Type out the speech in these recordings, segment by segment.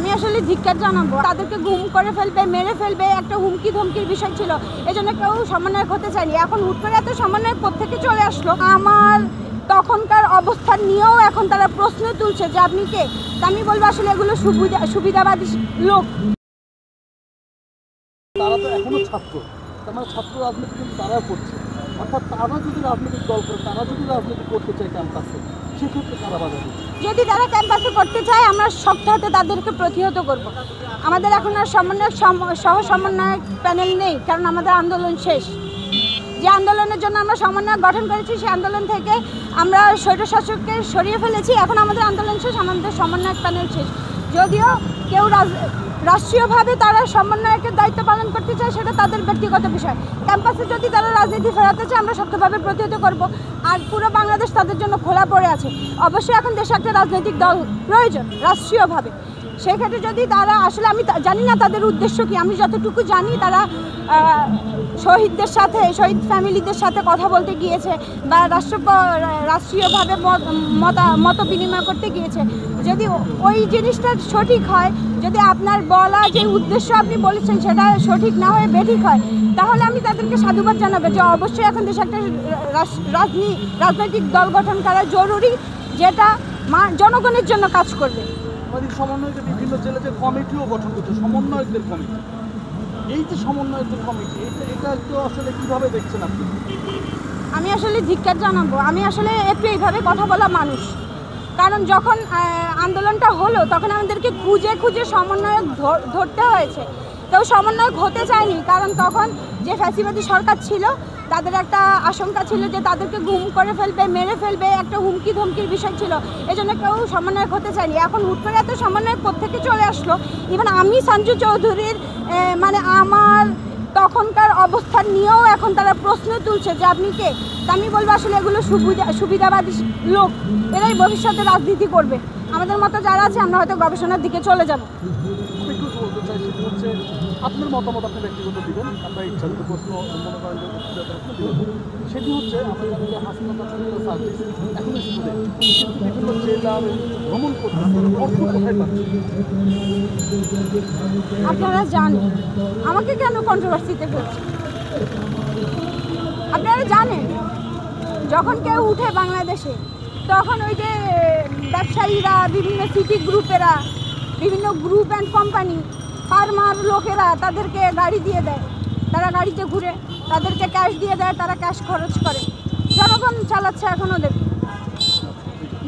আমি আসলে ধিক্কার জানাবো। তাদেরকে গুম করে ফেলবে, মেরে ফেলবে, একটা হুমকি ধমকির বিষয় ছিল, এজন্য কেউ সমন্বয়ক হতে চায়নি। এখন হুট করে এত সমন্বয়ক কোত্থেকে চলে আসলো? আমার তখনকার অবস্থান নিয়েও এখন তারা প্রশ্ন তুলছে যে আপনি কে। আমি বলবো আসলে এগুলো সুবিধাবাদী লোক। তারা তো এখনো ছাত্র, তার মানে ছাত্র রাজনীতি কিন্তু তারাও করছে। অর্থাৎ তারা যদি রাজনৈতিক দল করে, তারা যদি রাজনীতি করতে চায় ক্যাম্পাসে, সেক্ষেত্রে তারা বাধা দিচ্ছে। যদি তারা ক্যাম্পাসে করতে চায়, আমরা শক্ত হাতে তাদেরকে প্রতিহত করব। আমাদের এখন আর সমন্বয়ক সহ সমন্বয়ক প্যানেল নেই, কারণ আমাদের আন্দোলন শেষ। যে আন্দোলনের জন্য আমরা সমন্বয়ক গঠন করেছি, সেই আন্দোলন থেকে আমরা স্বৈরশাসককে সরিয়ে ফেলেছি। এখন আমাদের আন্দোলন শেষ, আমাদের সমন্বয়ক প্যানেল শেষ। যদিও কেউ রাষ্ট্রীয়ভাবে তারা সমন্বয়কের দায়িত্ব পালন করতে চায়, সেটা তাদের ব্যক্তিগত বিষয়। ক্যাম্পাসে যদি তারা রাজনীতি ফেরাতে চায়, আমরা শক্তভাবে প্রতিহত করব। আর পুরো বাংলাদেশ তাদের জন্য খোলা পড়ে আছে। অবশ্যই এখন দেশে একটা রাজনৈতিক দল প্রয়োজন রাষ্ট্রীয়ভাবে। সেই ক্ষেত্রে যদি তারা আসলে, আমি জানি না তাদের উদ্দেশ্য কি, আমি যতটুকু জানি তারা শহীদদের সাথে, শহীদ ফ্যামিলিদের সাথে কথা বলতে গিয়েছে বা রাষ্ট্রীয়ভাবে মত বিনিময় করতে গিয়েছে। যদি ওই জিনিসটা সঠিক হয়, যদি আপনার বলা যে উদ্দেশ্য আপনি বলেছেন সেটা সঠিক না হয়ে বেঠিক হয়, তাহলে আমি তাদেরকে সাধুবাদ জানাবো যে অবশ্যই এখন দেশে একটা রাজনৈতিক দল গঠন করা জরুরি, যেটা জনগণের জন্য কাজ করবে। আমাদের সমন্বয়কের বিভিন্ন জেলা যে কমিটিও গঠন করছে, সমন্বয়কদের কমিটি, এই যে সমন্বয়কদের কমিটি, এটা তো আসলে কিভাবে দেখছেন আপনি? আমি আসলে ধিক্কার জানাবো। আমি আসলে একটু এইভাবে কথা বলা মানুষ, কারণ যখন আন্দোলনটা হলো তখন আমাদেরকে খুঁজে খুঁজে সমন্বয়ক ধরতে হয়েছে। কেউ সমন্বয়ক হতে চায়নি, কারণ তখন যে ফ্যাসিবাদী সরকার ছিল তাদের একটা আশঙ্কা ছিল যে তাদেরকে গুম করে ফেলবে, মেরে ফেলবে, একটা হুমকি ধমকির বিষয় ছিল, এজন্য কেউ সমন্বয়ক হতে চায়নি। এখন হুট করে এত সমন্বয়ক কোত্থেকে চলে আসলো? ইভেন আমি সঞ্জু চৌধুরীর মানে আমার তখনকার অবস্থান নিয়েও এখন তারা প্রশ্ন তুলছে যে আপনি কে। আমি বলবো আসলে এগুলো সুবিধাবাদী লোক, এরাই ভবিষ্যতে রাজনীতি করবে। আমাদের মতো যারা আছে আমরা হয়তো গবেষণার দিকে চলে যাব। আমি একটু বলতে চাই, সেটা হচ্ছে আপনার মতামত আপনি ব্যক্তিগত দিবেন, আপনার ইচ্ছাকৃত প্রশ্ন মনে করেন সেটি হচ্ছে আমরা জানি যে হাসপাতাল সার্ভিস এখন স্টুডেন্ট কিন্তু বিভিন্ন জেলা ভ্রমণ করতেছে, অর্থ কোথায় পাচ্ছে? আপনারা জানেন আমাকে কেন কন্ট্রোভার্সিতে ফেলছে? আপনারা জানেন যখন কেউ উঠে বাংলাদেশে, তখন ওই যে ব্যবসায়ীরা, বিভিন্ন সিটি গ্রুপেরা, বিভিন্ন গ্রুপ অ্যান্ড কোম্পানি, ফার্মার লোকেরা তাদেরকে গাড়ি দিয়ে দেয়, তারা গাড়িতে ঘুরে, তাদেরকে ক্যাশ দিয়ে দেয়, তারা ক্যাশ খরচ করে, জনগণ চালাচ্ছে এখন ওদের।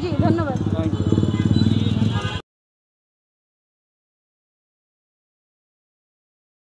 জি, ধন্যবাদ।